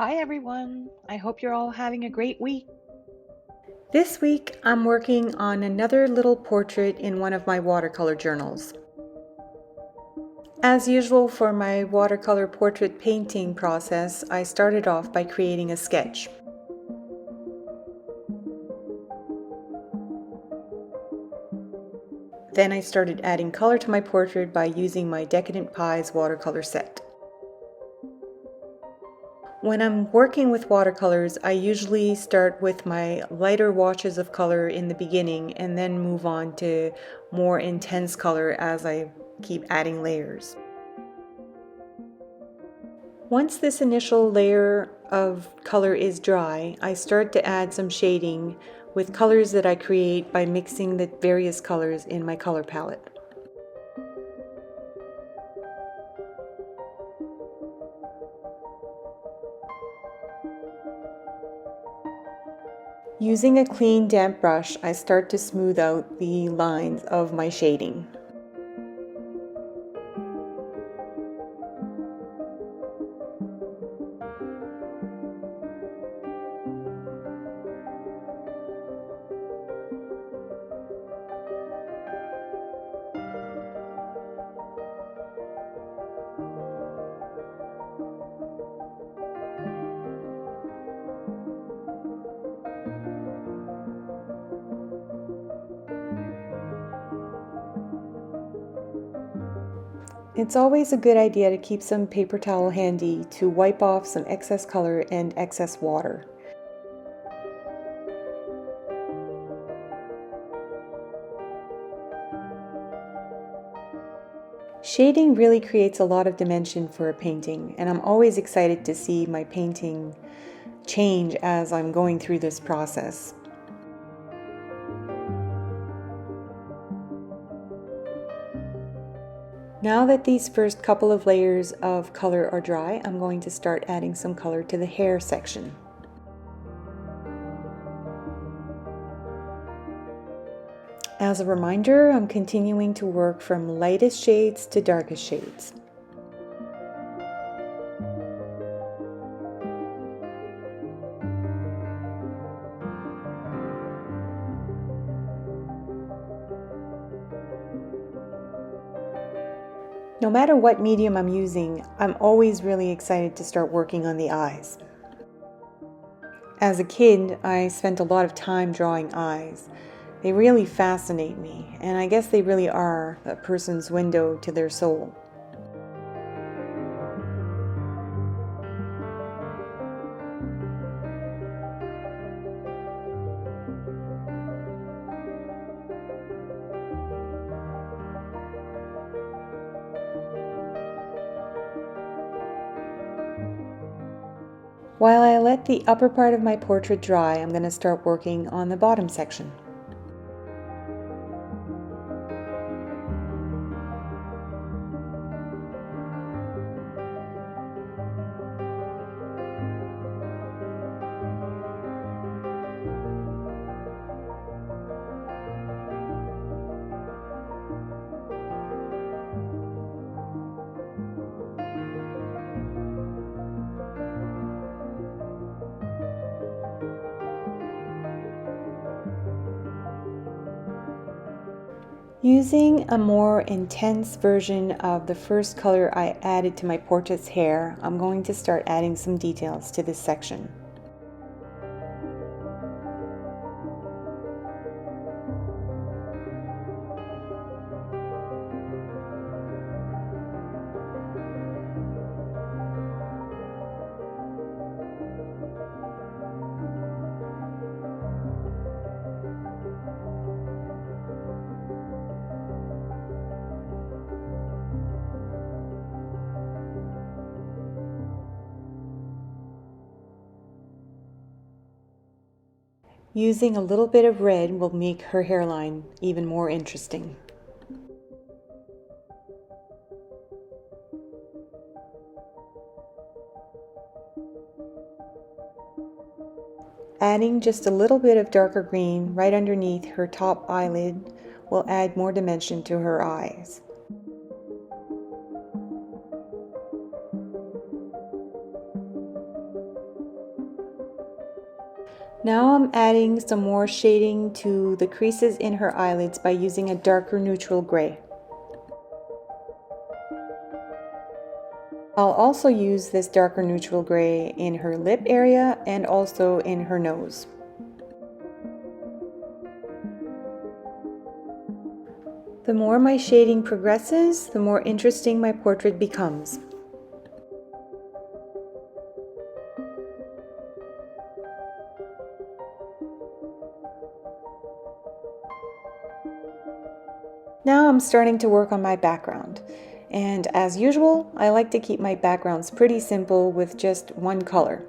Hi everyone! I hope you're all having a great week. This week, I'm working on another little portrait in one of my watercolor journals. As usual for my watercolor portrait painting process, I started off by creating a sketch. Then I started adding color to my portrait by using my Decadent Pies watercolor set. When I'm working with watercolors, I usually start with my lighter washes of color in the beginning and then move on to more intense color as I keep adding layers. Once this initial layer of color is dry, I start to add some shading with colors that I create by mixing the various colors in my color palette. Using a clean, damp brush, I start to smooth out the lines of my shading. It's always a good idea to keep some paper towel handy to wipe off some excess color and excess water. Shading really creates a lot of dimension for a painting, and I'm always excited to see my painting change as I'm going through this process. Now that these first couple of layers of color are dry, I'm going to start adding some color to the hair section. As a reminder, I'm continuing to work from lightest shades to darkest shades. No matter what medium I'm using, I'm always really excited to start working on the eyes. As a kid, I spent a lot of time drawing eyes. They really fascinate me, and I guess they really are a person's window to their soul. While I let the upper part of my portrait dry, I'm going to start working on the bottom section. Using a more intense version of the first color I added to my portrait's hair, I'm going to start adding some details to this section. Using a little bit of red will make her hairline even more interesting. Adding just a little bit of darker green right underneath her top eyelid will add more dimension to her eyes. Now I'm adding some more shading to the creases in her eyelids by using a darker neutral gray. I'll also use this darker neutral gray in her lip area and also in her nose. The more my shading progresses, the more interesting my portrait becomes. Now I'm starting to work on my background. And as usual, I like to keep my backgrounds pretty simple with just one color.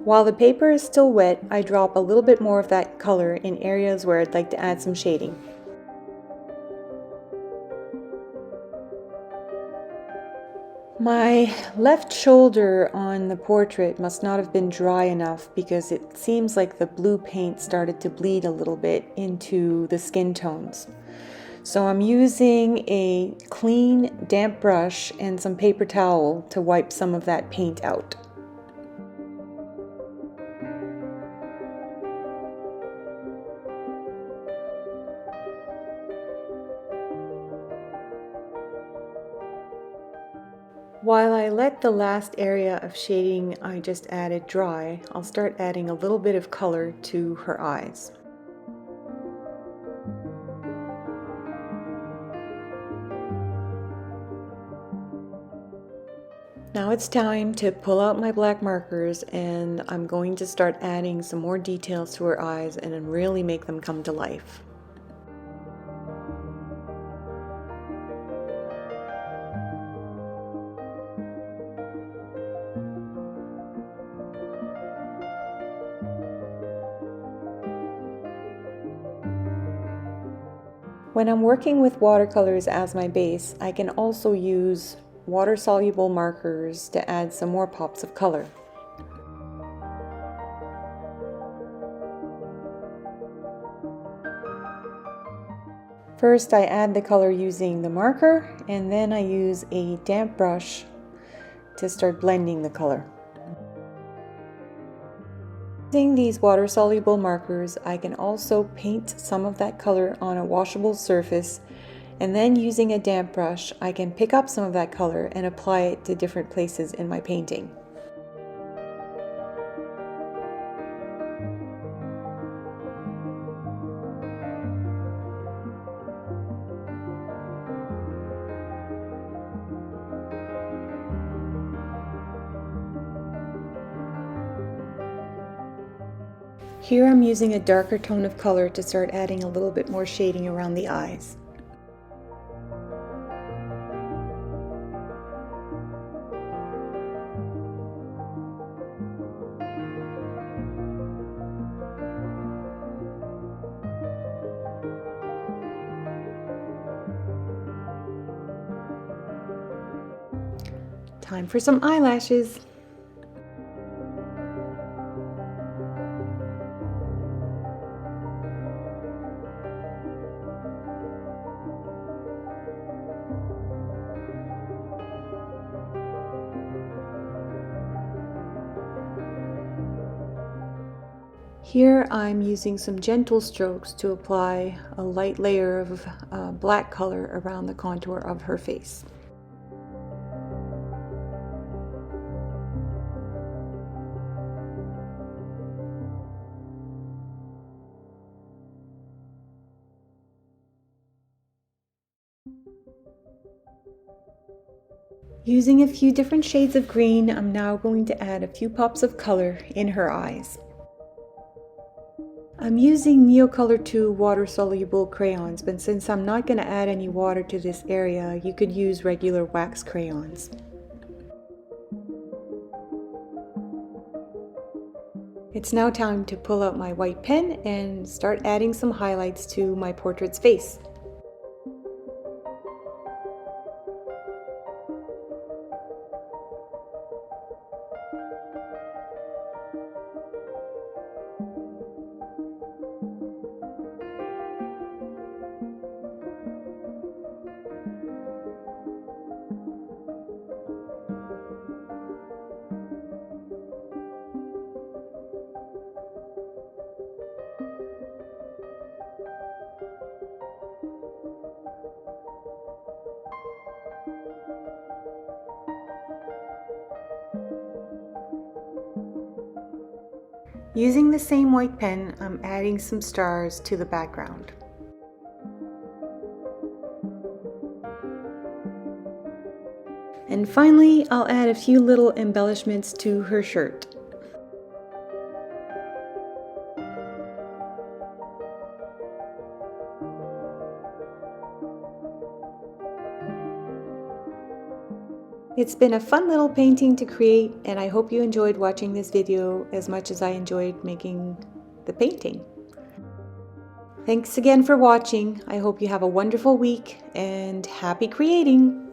While the paper is still wet, I drop a little bit more of that color in areas where I'd like to add some shading. My left shoulder on the portrait must not have been dry enough because it seems like the blue paint started to bleed a little bit into the skin tones. So I'm using a clean, damp brush and some paper towel to wipe some of that paint out. While I let the last area of shading I just added dry, I'll start adding a little bit of color to her eyes. Now it's time to pull out my black markers and I'm going to start adding some more details to her eyes and really make them come to life. When I'm working with watercolors as my base, I can also use water-soluble markers to add some more pops of color. First, I add the color using the marker, and then I use a damp brush to start blending the color. Using these water-soluble markers, I can also paint some of that color on a washable surface, and then using a damp brush, I can pick up some of that color and apply it to different places in my painting. Here I'm using a darker tone of color to start adding a little bit more shading around the eyes. Time for some eyelashes. Here I'm using some gentle strokes to apply a light layer of black color around the contour of her face. Using a few different shades of green, I'm now going to add a few pops of color in her eyes. I'm using Neocolor 2 water-soluble crayons, but since I'm not going to add any water to this area, you could use regular wax crayons. It's now time to pull out my white pen and start adding some highlights to my portrait's face. Using the same white pen, I'm adding some stars to the background. And finally, I'll add a few little embellishments to her shirt. It's been a fun little painting to create, and I hope you enjoyed watching this video as much as I enjoyed making the painting. Thanks again for watching. I hope you have a wonderful week and happy creating!